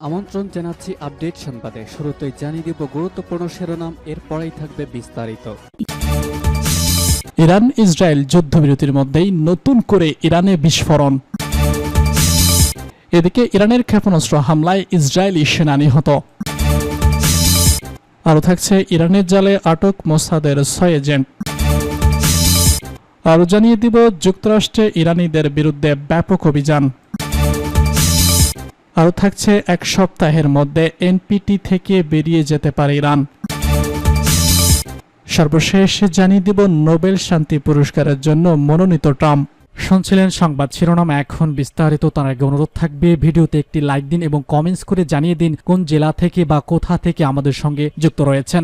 আমন্ত্রণ জানাচ্ছি আপডেট সংবাদে। শুরুতেই জানিয়ে দিব গুরুত্বপূর্ণ শিরোনাম, এরপরেই থাকবে বিস্তারিত। ইরান ইসরায়েল যুদ্ধবিরতির মধ্যেই নতুন করে ইরানে বিস্ফোরণ। এদিকে ইরানের ক্ষেপণাস্ত্র হামলায় ইসরায়েলি সেনা নিহত। আরও থাকছে ইরানের জালে আটক মোসাদের 6 এজেন্ট। আরও জানিয়ে দিব যুক্তরাষ্ট্রে ইরানিদের বিরুদ্ধে ব্যাপক অভিযান। আরও থাকছে এক সপ্তাহের মধ্যে এনপিটি থেকে বেরিয়ে যেতে পারে ইরান। সর্বশেষ জানিয়ে দিব নোবেল শান্তি পুরস্কারের জন্য মনোনীত ট্রাম্প। শুনছিলেন সংবাদ শিরোনাম, এখন বিস্তারিত। তার আগে অনুরোধ থাকবে ভিডিওতে একটি লাইক দিন এবং কমেন্টস করে জানিয়ে দিন কোন জেলা থেকে বা কোথা থেকে আমাদের সঙ্গে যুক্ত রয়েছেন।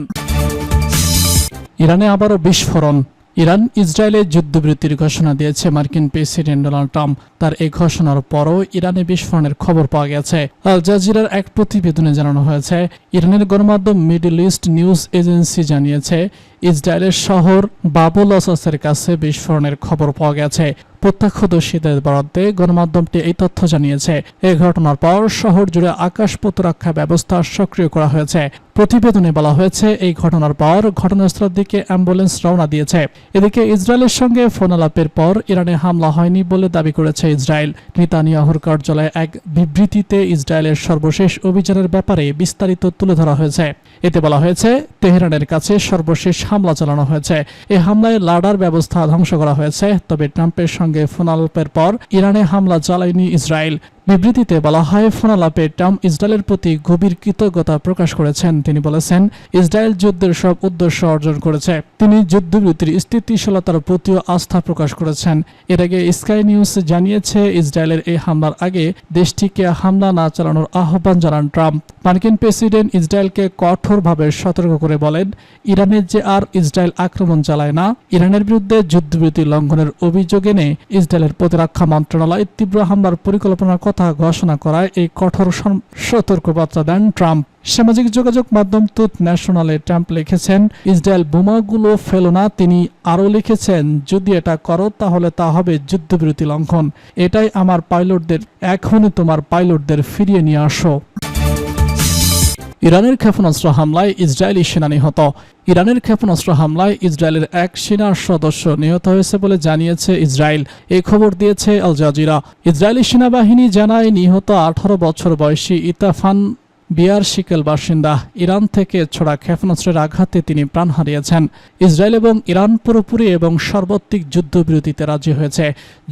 ইরানে আবারও বিস্ফোরণ। ইরান ইসরায়েলে যুদ্ধবিরতির ঘোষণা দিয়েছে মার্কিন প্রেসিডেন্ট ডোনাল্ড ট্রাম্প। তার এই ঘোষণার পরও ইরানে বিস্ফোরণের খবর পাওয়া গেছে। আল জাজিরার এক প্রতিবেদনে জানানো হয়েছে, ইরানের গণমাধ্যম মিডল ইস্ট নিউজ এজেন্সি জানিয়েছে ইসরায়েলের শহর বাবুল আসাসের কাছে বিস্ফোরণের খবর পাওয়া গেছে। প্রত্যক্ষদর্শীদের বরাদ্দে গণমাধ্যমটি এই তথ্য জানিয়েছে। এই ঘটনার পর শহর জুড়ে আকাশ প্রতিরক্ষা ব্যবস্থা সক্রিয় করা হয়েছে। প্রতিবেদনে বলা হয়েছে, এই ঘটনার পর ঘটনাস্থলের দিকে অ্যাম্বুলেন্স রওনা দিয়েছে। এদিকে ইসরায়েলের সঙ্গে ফোন আলাপের পর ইরানে হামলা হয়নি বলে দাবি করেছে ইসরায়েল। নেতানিয়াহুর কার্যালয়ে এক বিবৃতিতে ইসরায়েলের সর্বশেষ অভিযানের ব্যাপারে বিস্তারিত তুলে ধরা হয়েছে। এতে বলা হয়েছে, তেহরানের কাছে সর্বশেষ হামলা চালানো হয়েছে। এই হামলায় লাডার ব্যবস্থা ধ্বংস করা হয়েছে। তবে ট্রাম্পের সঙ্গে ফোন আলাপের পর ইরানে হামলা চালায়নি ইসরায়েল। বিবৃতিতে বলা হয়, ফোন আলাপে ট্রাম্প ইসরায়েলের প্রতি গভীর কৃতজ্ঞতা প্রকাশ করেছেন। তিনি বলেছেন, ইসরায়েল যুদ্ধের সব উদ্দেশ্য অর্জন করেছে। তিনি যুদ্ধবিরতির স্থিতিশীলতার প্রতিও আস্থা প্রকাশ করেছেন। এর আগে স্কাই নিউজ জানিয়েছে, ইসরায়েলের এই হামলার আগে দেশটিকে হামলা না চালানোর আহ্বান জানান ট্রাম্প। মার্কিন প্রেসিডেন্ট ইসরায়েলকে কঠোরভাবে সতর্ক করে বলেন, ইরানের যে আর ইসরায়েল আক্রমণ চালায় না। ইরানের বিরুদ্ধে যুদ্ধবিরতি লঙ্ঘনের অভিযোগ এনে ইসরায়েলের প্রতিরক্ষা মন্ত্রণালয় তীব্র হামলার পরিকল্পনার কথা ঘোষণা করায় এই কঠোর সতর্কবার্তা দেন ট্রাম্প। সামাজিক যোগাযোগ মাধ্যম ট্রুথ ন্যাশনালে ট্রাম্প লিখেছেন, ইসরায়েল বোমাগুলো ফেলো না। তিনি আরও লিখেছেন, যদি এটা করো তাহলে তা হবে যুদ্ধবিরতি লঙ্ঘন। এটাই আমার পাইলটদের, এখনই তোমার পাইলটদের ফিরিয়ে নিয়ে আসো। ইরানের ক্ষেপণাস্ত্র হামলায় ইসরায়েলি সেনা নিহত। ইরানের ক্ষেপণাস্ত্র হামলায় ইসরায়েলের এক সেনা সদস্য নিহত হয়েছে বলে জানিয়েছে ইসরায়েল। এই খবর দিয়েছে আল জাজিরা। ইসরায়েলি সেনাবাহিনী জানায়, নিহত 18 বছর বয়সী ইতাফান বিয়ার শিকেল বাসিন্দা। ইরান থেকে ছোড়া ক্ষেপণাস্ত্রের আঘাতে তিনি প্রাণ হারিয়েছেন। ইসরায়েল এবং ইরান পুরোপুরি এবং সর্বাত্মক যুদ্ধবিরতিতে রাজি হয়েছে।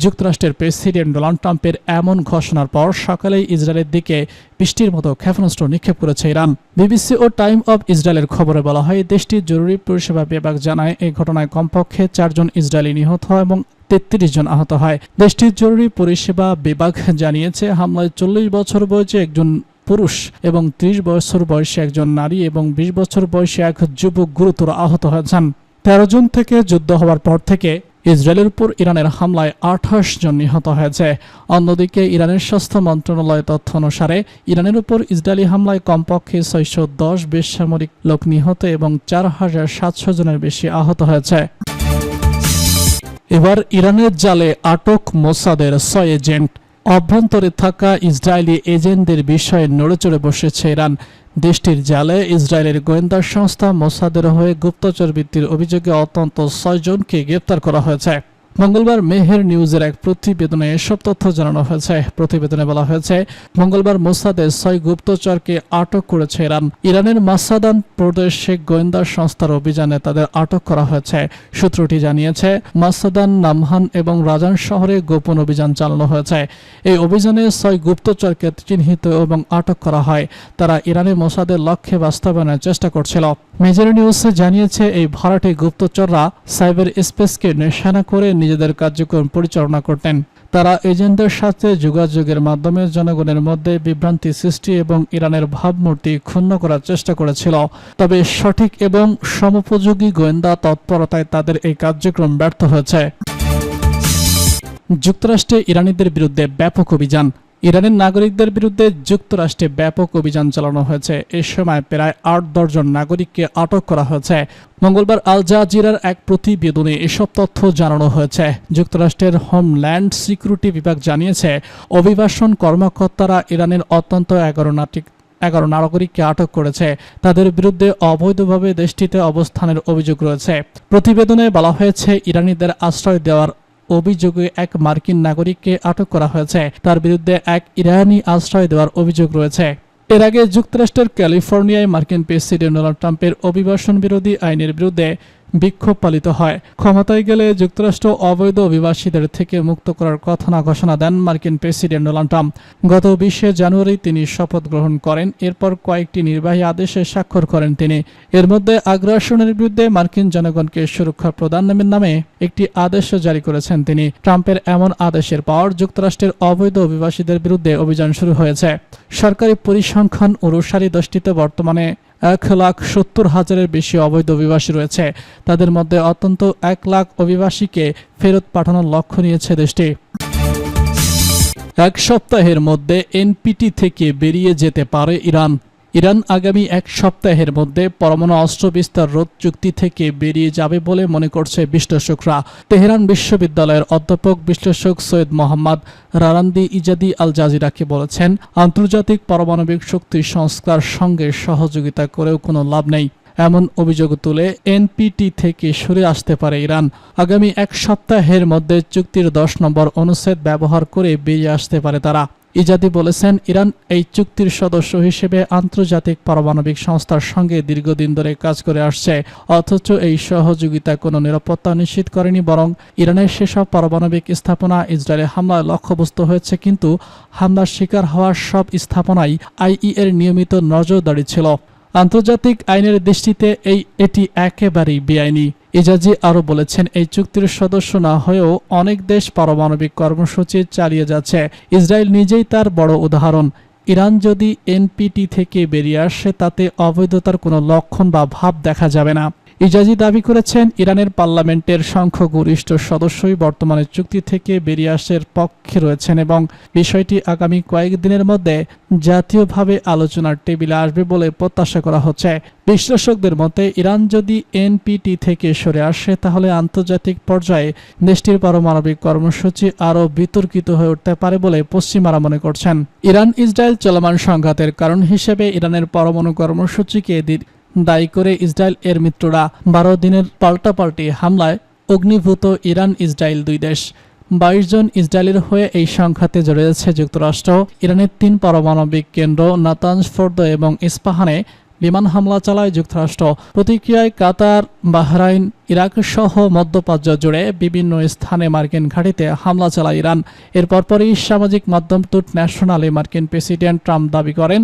যুক্তরাষ্ট্রের প্রেসিডেন্ট ডোনাল্ড ট্রাম্পের এমন ঘোষণার পর সকালেই ইসরায়েলের দিকে বৃষ্টির মতো ক্ষেপণাস্ত্র নিক্ষেপ করেছে ইরান। বিবিসি ও টাইম অব ইসরায়েলের খবরে বলা হয়, দেশটির জরুরি পরিষেবা বিভাগ জানায়, এই ঘটনায় কমপক্ষে 4 জন ইসরায়েলি নিহত হয় এবং 33 জন আহত হয়। দেশটির জরুরি পরিষেবা বিভাগ জানিয়েছে, হামলায় 40 বছর বয়সী একজন পুরুষ এবং 30 বছর বয়সী একজন নারী এবং 20 বছর বয়সী এক যুবক গুরুতর আহত হয়েছেন। 13 জুন থেকে যুদ্ধ হওয়ার পর থেকে ইসরায়েলের উপর ইরানের হামলায় 28 জন নিহত হয়েছে। অন্যদিকে ইরানের স্বাস্থ্য মন্ত্রণালয়ের তথ্য অনুসারে ইরানের উপর ইসরায়েলি হামলায় কমপক্ষে 610 বেসামরিক লোক নিহত এবং 4700 জনের বেশি আহত হয়েছে। এবার ইরানের জালে আটক মোসাদের 6 এজেন্ট। অভ্যন্তরে থাকা ইসরায়েলি এজেন্টদের বিষয়ে নড়েচড়ে বসেছে ইরান। দেশটির জালে ইসরায়েলের গোয়েন্দা সংস্থা মোসাদের হয়ে গুপ্তচর বৃত্তির অভিযোগে অন্তত 6 জনকে গ্রেপ্তার করা হয়েছে। মঙ্গলবার মেহের নিউজের এক প্রতিবেদনে এসব তথ্য জানানো হয়েছে। প্রতিবেদনে বলা হয়েছে, মঙ্গলবার মোসাদের 6 গুপ্তচরকে আটক করেছে ইরান। ইরানের মাসাদান প্রদেশে গোয়েন্দা সংস্থার অভিযানে তাদের আটক করা হয়েছে। সূত্রটি জানিয়েছে, মাসাদান, নামহান এবং রাজান শহরে গোপন অভিযান চালানো হয়েছে। এই অভিযানে 6 গুপ্তচরকে চিহ্নিত এবং আটক করা হয়। তারা ইরানের মোসাদের লক্ষ্যে বাস্তবায়নের চেষ্টা করছিল। মেজর নিউজ জানিয়েছে, এই ভাড়াটে গুপ্তচররা সাইবার স্পেসকে নিশানা করে নিজেদের কার্যক্রম পরিচালনা করতেন। তারা এজেন্টদের সাথে যোগাযোগের মাধ্যমে জনগণের মধ্যে বিভ্রান্তি সৃষ্টি এবং ইরানের ভাবমূর্তি ক্ষুণ্ণ করার চেষ্টা করেছিল। তবে সঠিক এবং সমোপযোগী গোয়েন্দা তৎপরতায় তাদের এই কার্যক্রম ব্যর্থ হয়েছে। যুক্তরাষ্ট্রে ইরানিদের বিরুদ্ধে ব্যাপক অভিযান। ইরানের নাগরিকদের বিরুদ্ধে যুক্তরাষ্ট্রে ব্যাপক অভিযান চালানো হয়েছে। এ সময় প্রায় ৮-১০ জন নাগরিককে আটক করা হয়েছে। মঙ্গলবার আল জাজিরার এক প্রতিবেদনে এসব তথ্য জানানো হয়েছে। যুক্তরাষ্ট্রের হোমল্যান্ড সিকিউরিটি বিভাগ জানিয়েছে, অভিবাসন কর্মকর্তারা ইরানের অত্যন্ত 11 নাগরিককে আটক করেছে। তাদের বিরুদ্ধে অবৈধভাবে দেশটিতে অবস্থানের অভিযোগ রয়েছে। প্রতিবেদনে বলা হয়েছে, ইরানিদের আশ্রয় দেওয়ার অভিযোগে এক মার্কিন নাগরিককে আটক করা হয়েছে। তার বিরুদ্ধে এক ইরানি আশ্রয় দেওয়ার অভিযোগ রয়েছে। এর আগে যুক্তরাষ্ট্রের ক্যালিফোর্নিয়ায় মার্কিন প্রেসিডেন্ট ডোনাল্ড ট্রাম্পের অভিবাসন বিরোধী আইনের বিরুদ্ধে বিক্ষোভ পালিত হয়। ক্ষমতায় গেলে যুক্তরাষ্ট্র অবৈধ অভিবাসীদের থেকে মুক্ত করার কথা ঘোষণা দেন মার্কিন প্রেসিডেন্ট ডোনাল্ড ট্রাম্প। গত 20শে জানুয়ারি তিনি শপথ গ্রহণ করেন। এরপর কয়েকটি নির্বাহী আদেশে স্বাক্ষর করেন তিনি। এর মধ্যে আগ্রাসনের বিরুদ্ধে মার্কিন জনগণকে সুরক্ষা প্রদানের নামে একটি আদেশ জারি করেছেন তিনি। ট্রাম্পের এমন আদেশের পর যুক্তরাষ্ট্রের অবৈধ অভিবাসীদের বিরুদ্ধে অভিযান শুরু হয়েছে। সরকারি পরিসংখ্যান অনুসারে দেশটিতে বর্তমানে 1,70,000-এর বেশি অবৈধ অভিবাসী রয়েছে। তাদের মধ্যে অন্তত 1 লাখ অভিবাসীকে ফেরত পাঠানোর লক্ষ্য নিয়েছে দেশটি। এক সপ্তাহের মধ্যে এনপিটি থেকে বেরিয়ে যেতে পারে ইরান। ইরান আগামী এক সপ্তাহের মধ্যে পরমাণু অস্ত্র বিস্তার রোধ চুক্তি থেকে বেরিয়ে যাবে বলে মনে করছে বিশ্লেষকরা। তেহরান বিশ্ববিদ্যালয়ের অধ্যাপক বিশ্লেষক সৈয়দ মোহাম্মদ রারান্দি ইজাদি আল জাজিরাকে বলেছেন, আন্তর্জাতিক পারমাণবিক শক্তি সংস্থার সঙ্গে সহযোগিতা করেও কোনো লাভ নেই। এমন অভিযোগ তুলে এনপিটি থেকে সরে আসতে পারে ইরান। আগামী এক সপ্তাহের মধ্যে চুক্তির 10 নম্বর অনুচ্ছেদ ব্যবহার করে বেরিয়ে আসতে পারে তারা। ইজাদি বলেছেন, ইরান এই চুক্তির সদস্য হিসেবে আন্তর্জাতিক পারমাণবিক সংস্থার সঙ্গে দীর্ঘদিন ধরে কাজ করে আসছে, অথচ এই সহযোগিতা কোনো নিরাপত্তা নিশ্চিত করেনি, বরং ইরানের সেসব পারমাণবিক স্থাপনা ইসরায়েলের হামলায় লক্ষ্যবস্তু হয়েছে। কিন্তু হামলার শিকার হওয়া সব স্থাপনাই আইইএর নিয়মিত নজরদারি ছিল। আন্তর্জাতিক আইনের দৃষ্টিতে এটি একেবারেই বেআইনি। ইজাজি আরও বলেছেন, এই চুক্তির সদস্য না হয়েও অনেক দেশ পারমাণবিক কর্মসূচি চালিয়ে যাচ্ছে। ইসরায়েল নিজেই তার বড় উদাহরণ। ইরান যদি এনপিটি থেকে বেরিয়ে আসে, তাতে অবৈধতার কোনো লক্ষণ বা ভাব দেখা যাবে না। ইজাজি দাবি করেছেন, ইরানের পার্লামেন্টের সংখ্যাগরিষ্ঠ সদস্যই বর্তমানে চুক্তি থেকে বেরিয়ে আসার পক্ষে রয়েছেন এবং বিষয়টি আগামী কয়েকদিনের মধ্যে জাতীয়ভাবে আলোচনার টেবিলে আসবে বলে প্রত্যাশা করা হচ্ছে। বিশ্লেষকদের মতে, ইরান যদি এনপিটি থেকে সরে আসে, তাহলে আন্তর্জাতিক পর্যায়ে দেশটির পারমাণবিক কর্মসূচি আরও বিতর্কিত হয়ে উঠতে পারে বলে পশ্চিমারা মনে করছেন। ইরান ইসরায়েল চলমান সংঘাতের কারণ হিসেবে ইরানের পরমাণু কর্মসূচিকে দায়ী করে ইসরায়েল এর মিত্ররা 12 দিনের পাল্টাপাল্টি হামলায় অগ্নিভূত ইরান ইসরায়েল 2 দেশ। 22 জন ইসরায়েলের হয়ে এই সংঘাতে জড়িয়েছে যুক্তরাষ্ট্র। ইরানের 3 পারমাণবিক কেন্দ্র নাতানজ, ফোর্দো এবং ইস্পাহানে বিমান হামলা চালায় যুক্তরাষ্ট্র। প্রতিক্রিয়ায় কাতার, বাহরাইন, ইরাক সহ মধ্যপ্রাচ্য জুড়ে বিভিন্ন স্থানে মার্কিন ঘাঁটিতে হামলা চালায় ইরান। এর পরপরই সামাজিক মাধ্যম ট্রুথ ন্যাশনালে মার্কিন প্রেসিডেন্ট ট্রাম্প দাবি করেন,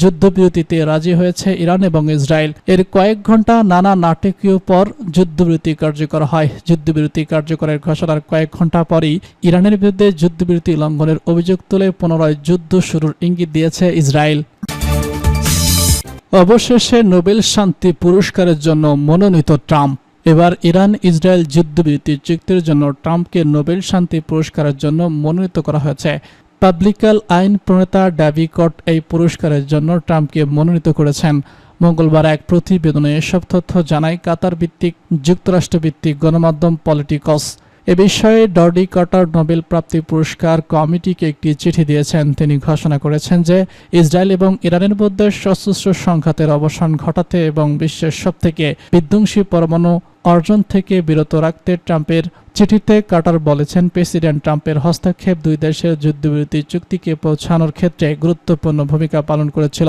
যুদ্ধবিরতিতে রাজি হয়েছে ইরান এবং ইসরায়েল। এর কয়েক ঘন্টা নানা নাটকীয় পর যুদ্ধবিরতি কার্যকর হয়। যুদ্ধবিরতি কার্যকরের ঘোষণার কয়েক ঘন্টা পরই ইরানের বিরুদ্ধে যুদ্ধবিরতি লঙ্ঘনের অভিযোগ তুলে পুনরায় যুদ্ধ শুরুর ইঙ্গিত দিয়েছে ইসরায়েল। অবশেষে নোবেল শান্তি পুরস্কারের জন্য মনোনীত ট্রাম্প। এবার ইরান ইসরায়েল যুদ্ধবিরতি চুক্তির জন্য ট্রাম্পকে নোবেল শান্তি পুরস্কারের জন্য মনোনীত করা হয়েছে। পাবলিকাল আইন প্রণেতা ড্যাভি কট এই পুরস্কারের জন্য ট্রাম্পকে মনোনীত করেছেন। মঙ্গলবার এক প্রতিবেদনে এসব তথ্য জানায় কাতার ভিত্তিক যুক্তরাষ্ট্রভিত্তিক গণমাধ্যম পলিটিকস। এ বিষয়ে ডর্ডি কটার নোবেল প্রাপ্তি পুরস্কার কমিটিকে একটি চিঠি দিয়েছেন। তিনি ঘোষণা করেছেন যে ইসরায়েল এবং ইরানের মধ্যে সশস্ত্র সংঘাতের অবসান ঘটাতে এবং বিশ্বের সবথেকে বিধ্বংসী পরমাণু অর্জন থেকে বিরত রাখতে ট্রাম্পের চিঠিতে কাটার বলেছেন, প্রেসিডেন্ট ট্রাম্পের হস্তক্ষেপ 2 দেশের যুদ্ধবিরতি চুক্তিকে পৌঁছানোর ক্ষেত্রে গুরুত্বপূর্ণ ভূমিকা পালন করেছিল,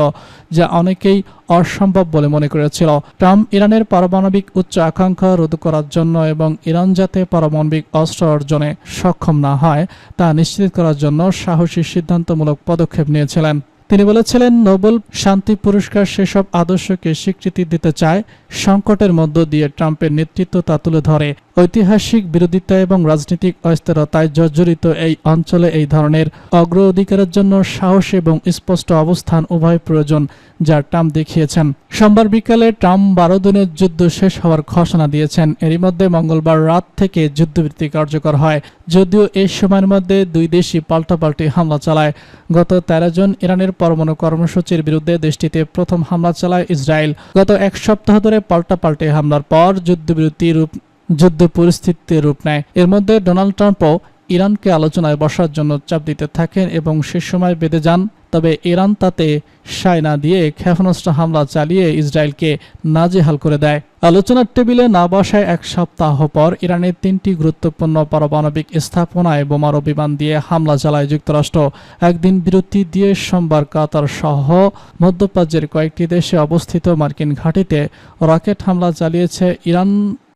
যা অনেকেই অসম্ভব বলে মনে করেছিল। ট্রাম্প ইরানের পারমাণবিক উচ্চ আকাঙ্ক্ষা রোধ করার জন্য এবং ইরান যাতে পারমাণবিক অস্ত্র অর্জনে সক্ষম না হয় তা নিশ্চিত করার জন্য সাহসী সিদ্ধান্তমূলক পদক্ষেপ নিয়েছিলেন। তিনি বলেছিলেন, নোবেল শান্তি পুরস্কার সেসব আদর্শকে স্বীকৃতি দিতে চায়। সংকটের মধ্য দিয়ে ট্রাম্পের নেতৃত্ব তা তুলে ধরে। ঐতিহাসিক বিরোধিতা এবং রাজনৈতিক অস্থিরতায় জর্জরিত এই অঞ্চলে এই ধরনের অগ্রাধিকারের জন্য সাহস এবং স্পষ্ট অবস্থান উভয় প্রয়োজন, যা ট্রাম্প দেখিয়েছেন। সোমবার বিকালে ট্রাম্প 12 দিনের যুদ্ধ শেষ হওয়ার ঘোষণা দিয়েছেন। এরই মধ্যে মঙ্গলবার রাত থেকে যুদ্ধবিরতি কার্যকর হয়, যদিও এই সময়ের মধ্যে দুই দেশই পাল্টাপাল্টি হামলা চালায়। গত 13 জুন ইরানের পরমাণু কর্মসূচির বিরুদ্ধে দেশটিতে প্রথম হামলা চালায় ইসরায়েল। গত এক সপ্তাহ ধরে পাল্টাপাল্টি হামলার পর যুদ্ধ পরিস্থিতিতে রূপ নেয়। এর মধ্যে ডোনাল্ড ট্রাম্পও ইরানকে আলোচনায় বসার জন্য চাপ দিতে থাকেন এবং সে সময় বেঁধে যান। তবে ইরান তাতে সায় না দিয়ে ক্ষেপণাস্ত্র হামলা চালিয়ে ইসরায়েলকে নাজেহাল করে দেয়। আলোচনার টেবিলে না বসায় এক সপ্তাহ পর ইরানের 3টি গুরুত্বপূর্ণ পারমাণবিক স্থাপনায় বোমারু বিমান দিয়ে হামলা চালায় যুক্তরাষ্ট্র। একদিন বিরতি দিয়ে সোমবার কাতার সহ মধ্যপ্রাচ্যের কয়েকটি দেশে অবস্থিত মার্কিন ঘাঁটিতে রকেট হামলা চালিয়েছে ইরান।